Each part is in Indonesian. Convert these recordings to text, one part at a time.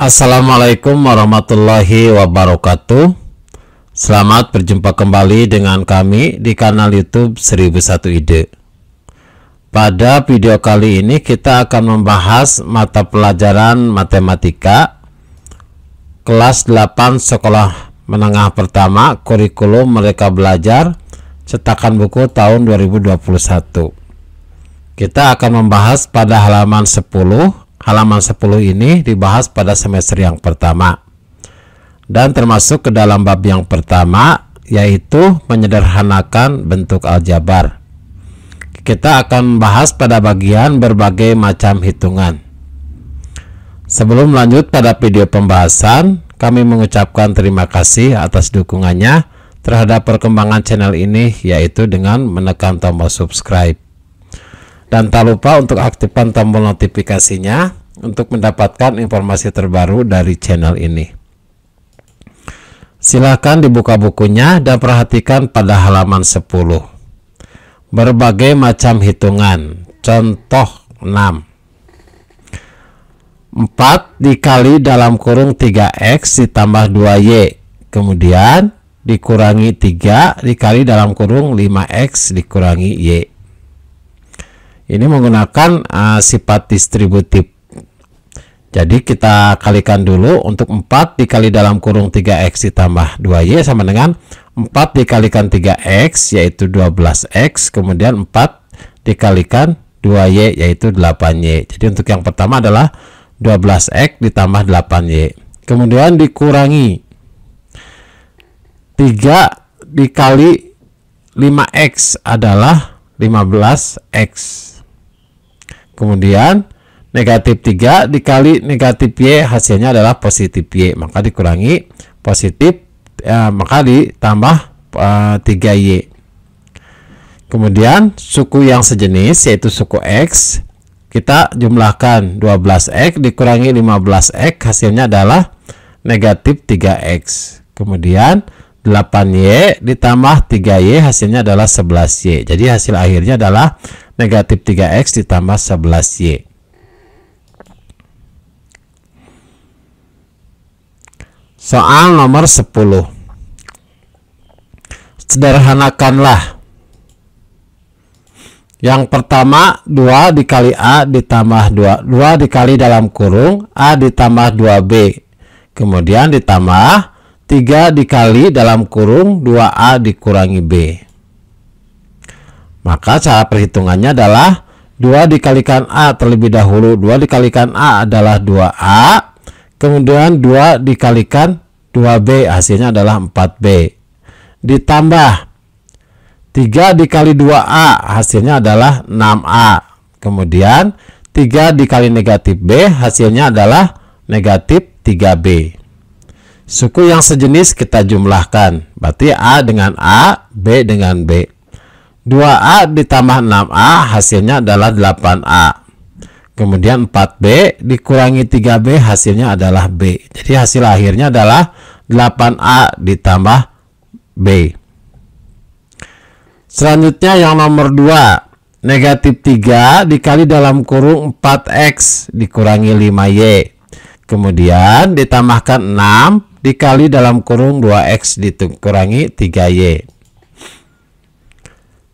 Assalamualaikum warahmatullahi wabarakatuh. Selamat berjumpa kembali dengan kami di kanal YouTube 1001 Ide. Pada video kali ini kita akan membahas mata pelajaran matematika kelas 8 sekolah menengah pertama, kurikulum Merdeka Belajar, cetakan buku tahun 2021. Kita akan membahas pada halaman 10. Halaman 10 ini dibahas pada semester yang pertama dan termasuk ke dalam bab yang pertama, yaitu menyederhanakan bentuk aljabar. Kita akan membahas pada bagian berbagai macam hitungan. Sebelum lanjut pada video pembahasan, kami mengucapkan terima kasih atas dukungannya terhadap perkembangan channel ini, yaitu dengan menekan tombol subscribe. Dan tak lupa untuk aktifkan tombol notifikasinya untuk mendapatkan informasi terbaru dari channel ini. Silakan dibuka bukunya dan perhatikan pada halaman 10. Berbagai macam hitungan. Contoh 6. 4 dikali dalam kurung 3x ditambah 2y. Kemudian dikurangi 3 dikali dalam kurung 5x dikurangi y. Ini menggunakan sifat distributif. Jadi kita kalikan dulu. Untuk 4 dikali dalam kurung 3x ditambah 2y sama dengan 4 dikalikan 3x yaitu 12x, kemudian 4 dikalikan 2y yaitu 8y. Jadi untuk yang pertama adalah 12x ditambah 8y. Kemudian dikurangi 3 dikali 5x adalah 15x. Kemudian negatif 3 dikali negatif y hasilnya adalah positif y, maka dikurangi positif maka ditambah 3y. Kemudian suku yang sejenis yaitu suku x kita jumlahkan, 12x dikurangi 15x hasilnya adalah negatif 3x. Kemudian 8y ditambah 3y hasilnya adalah 11y. Jadi hasil akhirnya adalah negatif 3x ditambah 11y. Soal nomor 10. Sederhanakanlah. Yang pertama 2 dikali A ditambah 2 dikali dalam kurung A ditambah 2B. Kemudian ditambah 3 dikali dalam kurung 2A dikurangi B. Maka cara perhitungannya adalah 2 dikalikan A terlebih dahulu. 2 dikalikan A adalah 2A. Kemudian 2 dikalikan 2B hasilnya adalah 4B. Ditambah 3 dikali 2A hasilnya adalah 6A. Kemudian 3 dikali negatif B hasilnya adalah negatif 3B. Suku yang sejenis kita jumlahkan. Berarti A dengan A, B dengan B. 2A ditambah 6A hasilnya adalah 8A. Kemudian 4B dikurangi 3B hasilnya adalah B. Jadi hasil akhirnya adalah 8A ditambah B. Selanjutnya yang nomor 2. Negatif 3 dikali dalam kurung 4x dikurangi 5y. Kemudian ditambahkan 6 dikali dalam kurung 2x dikurangi 3y.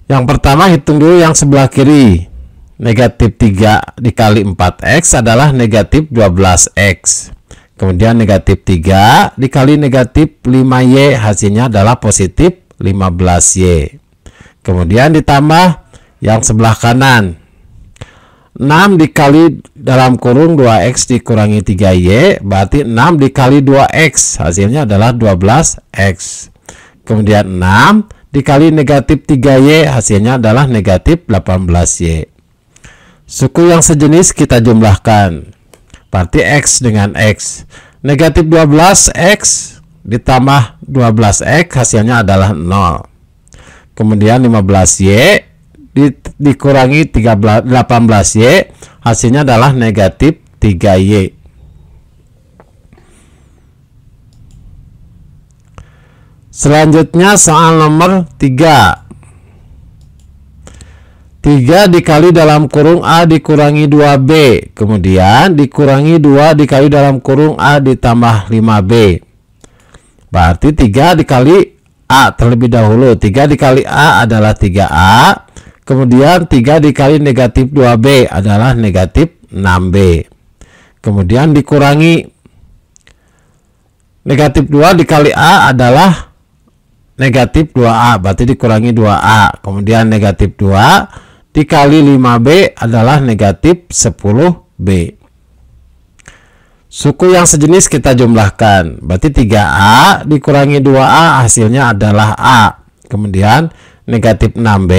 Yang pertama hitung dulu yang sebelah kiri. Negatif 3 dikali 4x adalah negatif 12x. Kemudian negatif 3 dikali negatif 5y hasilnya adalah positif 15y. Kemudian ditambah yang sebelah kanan. 6 dikali dalam kurung 2x dikurangi 3y berarti 6 dikali 2x hasilnya adalah 12x. Kemudian 6 dikali negatif 3y hasilnya adalah negatif 18y. Suku yang sejenis kita jumlahkan. Berarti x dengan x. Negatif 12x ditambah 12x hasilnya adalah 0. Kemudian 15y dikurangi 18y hasilnya adalah negatif 3y. Selanjutnya soal nomor 3. 3 dikali dalam kurung A dikurangi 2B, kemudian dikurangi 2 dikali dalam kurung A ditambah 5B. Berarti 3 dikali A terlebih dahulu. 3 dikali A adalah 3A, kemudian 3 dikali negatif 2B adalah negatif 6B. Kemudian dikurangi negatif 2 dikali A adalah negatif 2A, berarti dikurangi 2A. Kemudian negatif 2 dikali 5B adalah negatif 10B. Suku yang sejenis kita jumlahkan, berarti 3A dikurangi 2A hasilnya adalah A. Kemudian negatif 6B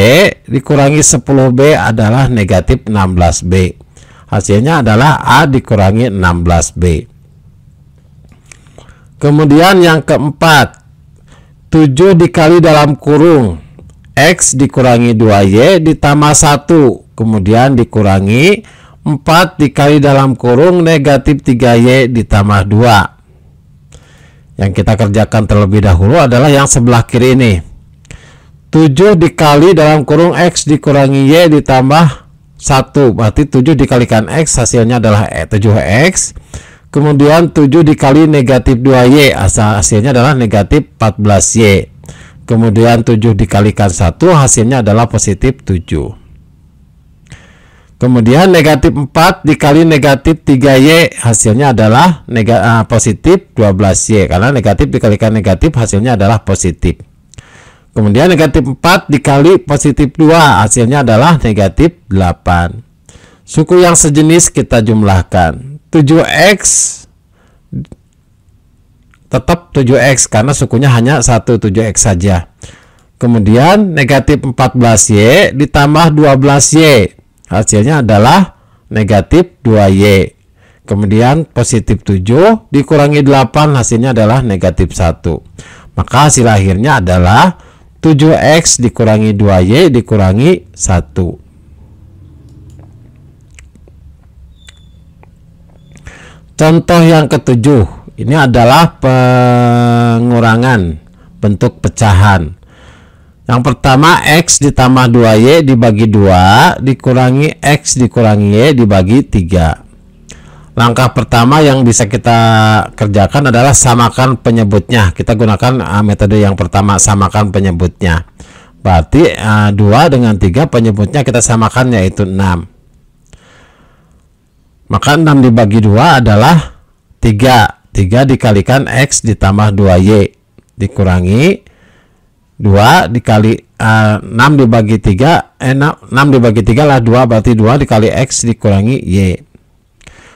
dikurangi 10B adalah negatif 16B. Hasilnya adalah A dikurangi 16B. Kemudian yang keempat, 7 dikali dalam kurung X dikurangi 2Y ditambah 1, kemudian dikurangi 4 dikali dalam kurung negatif 3Y ditambah 2. Yang kita kerjakan terlebih dahulu adalah yang sebelah kiri ini. 7 dikali dalam kurung X dikurangi Y ditambah 1, berarti 7 dikalikan X hasilnya adalah 7X. Kemudian 7 dikali negatif 2Y hasilnya adalah negatif 14Y. Kemudian 7 dikalikan 1 hasilnya adalah positif 7. Kemudian negatif 4 dikali negatif 3Y hasilnya adalah positif 12Y. Karena negatif dikalikan negatif hasilnya adalah positif. Kemudian negatif 4 dikali positif 2 hasilnya adalah negatif 8. Suku yang sejenis kita jumlahkan. 7X tetap 7X karena sukunya hanya 7X saja. Kemudian negatif 14Y ditambah 12Y hasilnya adalah negatif 2Y. Kemudian positif 7 dikurangi 8 hasilnya adalah negatif 1. Maka hasil akhirnya adalah 7X dikurangi 2Y dikurangi 1. Contoh yang ketujuh. Ini adalah pengurangan bentuk pecahan. Yang pertama, X ditambah 2Y dibagi 2 dikurangi X dikurangi Y dibagi 3. Langkah pertama yang bisa kita kerjakan adalah samakan penyebutnya. Kita gunakan metode yang pertama, samakan penyebutnya. Berarti 2 dengan 3 penyebutnya kita samakan, yaitu 6. Maka 6 dibagi 2 adalah 3. 3 dikalikan X ditambah 2Y dikurangi 2 dikali 6 dibagi 3 6 dibagi 3 lah 2, berarti 2 dikali X dikurangi Y.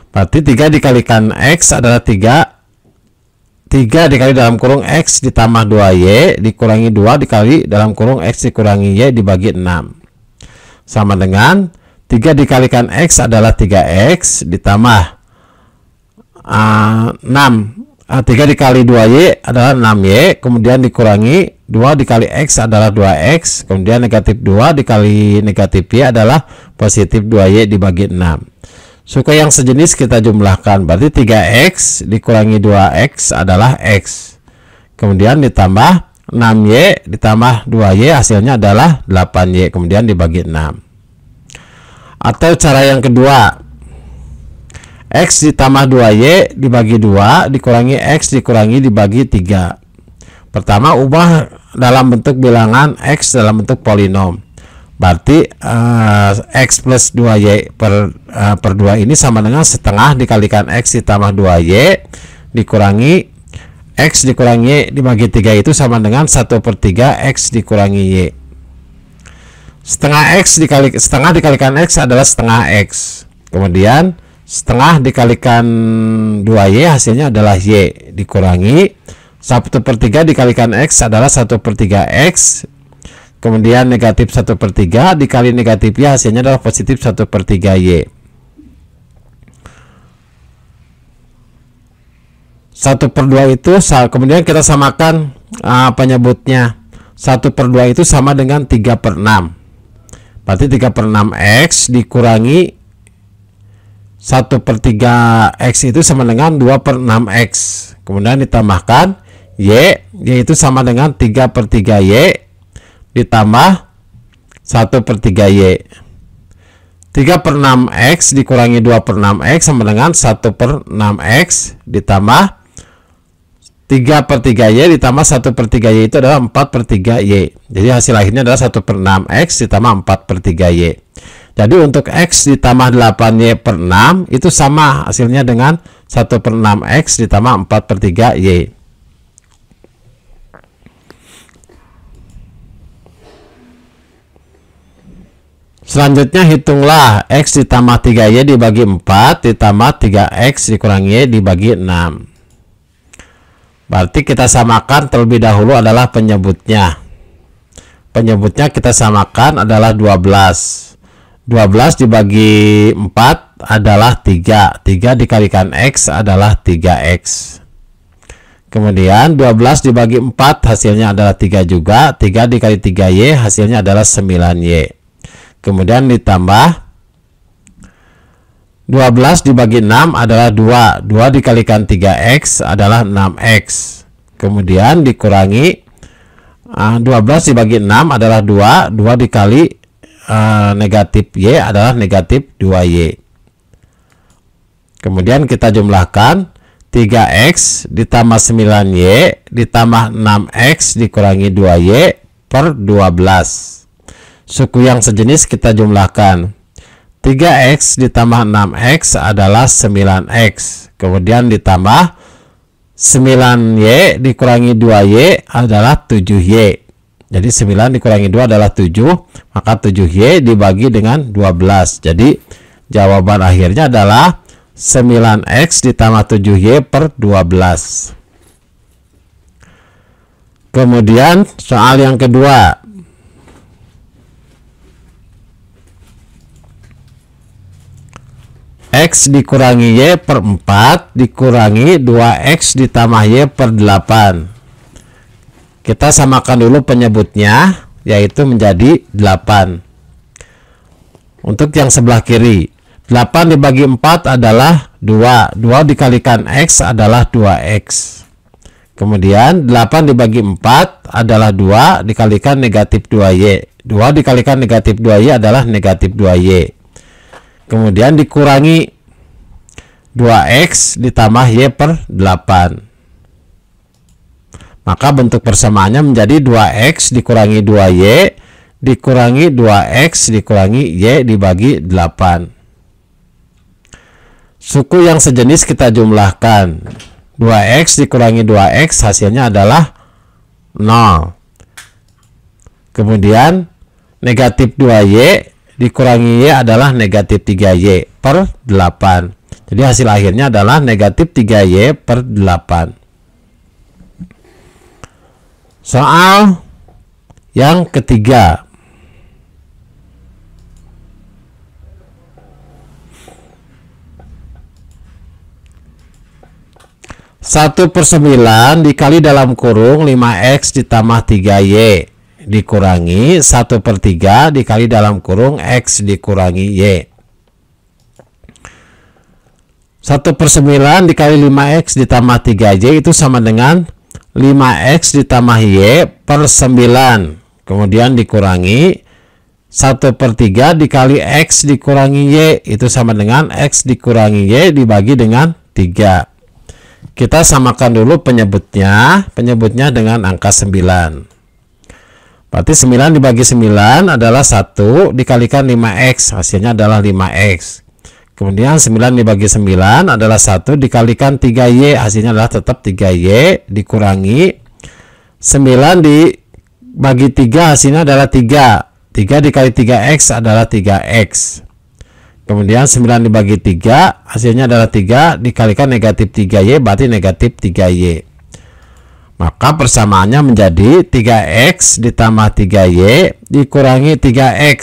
Berarti 3 dikalikan X adalah 3 dikali dalam kurung X ditambah 2Y dikurangi 2 dikali dalam kurung X dikurangi Y dibagi 6 sama dengan 3 dikalikan X adalah 3X ditambah 3 dikali 2Y adalah 6Y, kemudian dikurangi 2 dikali X adalah 2X, kemudian negatif 2 dikali negatif Y adalah positif 2Y dibagi 6. Suku yang sejenis kita jumlahkan, berarti 3X dikurangi 2X adalah X, kemudian ditambah 6Y ditambah 2Y hasilnya adalah 8Y, kemudian dibagi 6. Atau cara yang kedua, X ditambah 2Y dibagi 2 dikurangi X dikurangi dibagi 3. Pertama, ubah dalam bentuk bilangan X dalam bentuk polinom. Berarti X plus 2Y per 2 ini sama dengan setengah dikalikan X ditambah 2Y dikurangi X dikurangi Y dibagi 3 itu sama dengan 1/3 X dikurangi Y. Setengah dikalikan X adalah setengah X. Kemudian setengah dikalikan 2Y hasilnya adalah Y dikurangi 1/3 dikalikan X adalah 1/3 X, kemudian negatif 1/3 dikali negatif Y hasilnya adalah positif 1/3 Y. 1/2 itu kemudian kita samakan penyebutnya. 1/2 itu sama dengan 3/6, berarti 3/6 X dikurangi 1/3 X itu sama dengan 2/6 X, kemudian ditambahkan Y yaitu sama dengan 3/3 Y ditambah 1/3 Y. 3/6x dikurangi 2/6x sama dengan 1/6x ditambah 3/3y ditambah 1/3y itu adalah 4/3y. Jadi hasil akhirnya adalah 1/6x ditambah 4/3y. Jadi untuk x ditambah 8y per 6 itu sama hasilnya dengan 1/6x ditambah 4/3y. Selanjutnya hitunglah x ditambah 3y dibagi 4 ditambah 3x dikurangi y dibagi 6. Berarti kita samakan terlebih dahulu adalah penyebutnya. Penyebutnya kita samakan adalah 12. 12 dibagi 4 adalah 3. 3 dikalikan x adalah 3x. Kemudian 12 dibagi 4 hasilnya adalah 3 juga. 3 dikali 3y hasilnya adalah 9y. Kemudian ditambah 12 dibagi 6 adalah 2. 2 dikalikan 3x adalah 6x. Kemudian dikurangi 12 dibagi 6 adalah 2. 2 dikali negatif y adalah negatif 2y. Kemudian kita jumlahkan 3x ditambah 9y ditambah 6x dikurangi 2y per 12. Suku yang sejenis kita jumlahkan. 3x ditambah 6x adalah 9x. Kemudian ditambah 9y dikurangi 2y adalah 7y. Jadi 9 dikurangi 2 adalah 7. Maka 7y dibagi dengan 12. Jadi jawaban akhirnya adalah 9x ditambah 7y per 12. Kemudian soal yang kedua. X dikurangi y per 4 dikurangi 2x ditambah y per 8. Kita samakan dulu penyebutnya, yaitu menjadi 8. Untuk yang sebelah kiri, 8 dibagi 4 adalah 2. 2 dikalikan x adalah 2x. Kemudian 8 dibagi 4 adalah 2 dikalikan negatif 2y. 2 dikalikan negatif 2y adalah negatif 2y. Kemudian dikurangi 2x ditambah y per 8. Maka bentuk persamaannya menjadi 2x dikurangi 2y dikurangi 2x dikurangi y dibagi 8. Suku yang sejenis kita jumlahkan. 2x dikurangi 2x hasilnya adalah 0. Kemudian negatif 2y dikurangi y adalah negatif 3y per 8. Jadi hasil akhirnya adalah negatif 3y per 8. Soal yang ketiga. Satu per 9 dikali dalam kurung 5x ditambah 3y dikurangi 1/3 dikali dalam kurung x dikurangi y. 1/9 dikali 5x ditambah 3y itu sama dengan 5x ditambah y per 9. Kemudian dikurangi 1/3 dikali x dikurangi y itu sama dengan x dikurangi y dibagi dengan 3. Kita samakan dulu penyebutnya. Penyebutnya dengan angka 9. Berarti 9 dibagi 9 adalah 1 dikalikan 5x, hasilnya adalah 5x. Kemudian 9 dibagi 9 adalah 1 dikalikan 3y, hasilnya adalah tetap 3y dikurangi 9 dibagi 3 hasilnya adalah 3. 3 dikali 3x adalah 3x. Kemudian 9 dibagi 3 hasilnya adalah 3 dikalikan negatif 3y berarti negatif 3y. Maka persamaannya menjadi 3x ditambah 3y dikurangi 3x.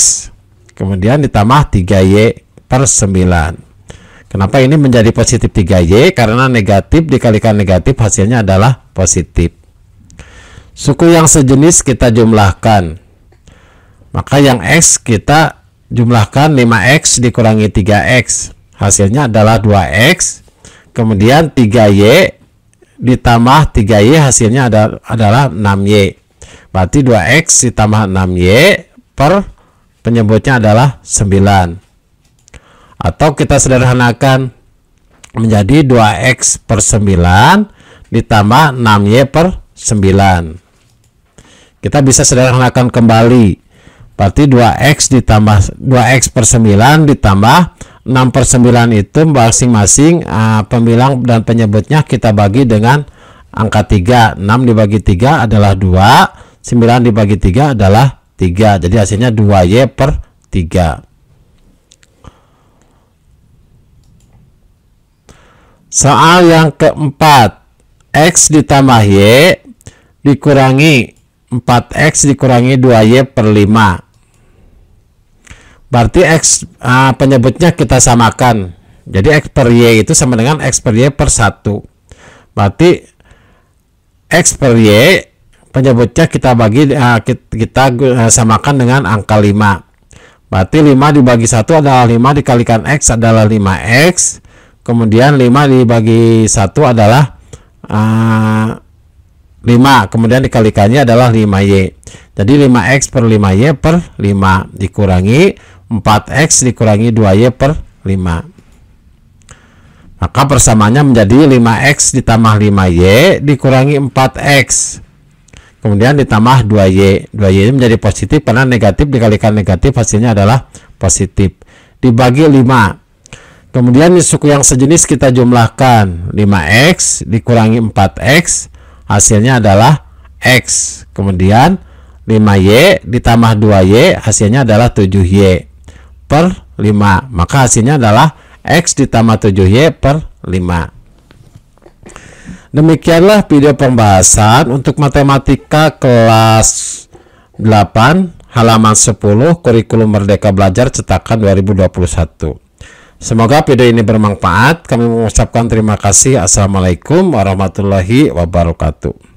Kemudian ditambah 3y per 9. Kenapa ini menjadi positif 3y? Karena negatif dikalikan negatif hasilnya adalah positif. Suku yang sejenis kita jumlahkan. Maka yang x kita jumlahkan 5x dikurangi 3x. Hasilnya adalah 2x. Kemudian 3y ditambah 3y hasilnya adalah 6y. Berarti 2x ditambah 6y per penyebutnya adalah 9. Atau kita sederhanakan menjadi 2x per 9 ditambah 6y per 9. Kita bisa sederhanakan kembali. Berarti 2x per 9 ditambah 6 per 9 itu masing-masing pembilang dan penyebutnya kita bagi dengan angka 3. 6 dibagi 3 adalah 2, 9 dibagi 3 adalah 3. Jadi hasilnya 2y per 3. Soal yang keempat, x ditambah y dikurangi 4x dikurangi 2y per 5. Berarti x penyebutnya kita samakan. Jadi x per y itu sama dengan x per y per 1. Berarti x per y penyebutnya kita bagi kita samakan dengan angka 5. Berarti 5 dibagi 1 adalah 5 dikalikan x adalah 5x. Kemudian 5 dibagi 1 adalah 5, kemudian dikalikannya adalah 5y. Jadi 5x per 5y per 5 dikurangi 4x dikurangi 2y per 5. Maka persamaannya menjadi 5x ditambah 5y dikurangi 4x. Kemudian ditambah 2y. 2y ini menjadi positif karena negatif dikalikan negatif hasilnya adalah positif. Dibagi 5. Kemudian suku yang sejenis kita jumlahkan. 5x dikurangi 4x hasilnya adalah x. Kemudian 5y ditambah 2y hasilnya adalah 7y per 5. Maka hasilnya adalah x ditambah 7y per 5. Demikianlah video pembahasan untuk matematika kelas 8 halaman 10 kurikulum Merdeka Belajar cetakan 2021. Semoga video ini bermanfaat. Kami mengucapkan terima kasih. Assalamualaikum warahmatullahi wabarakatuh.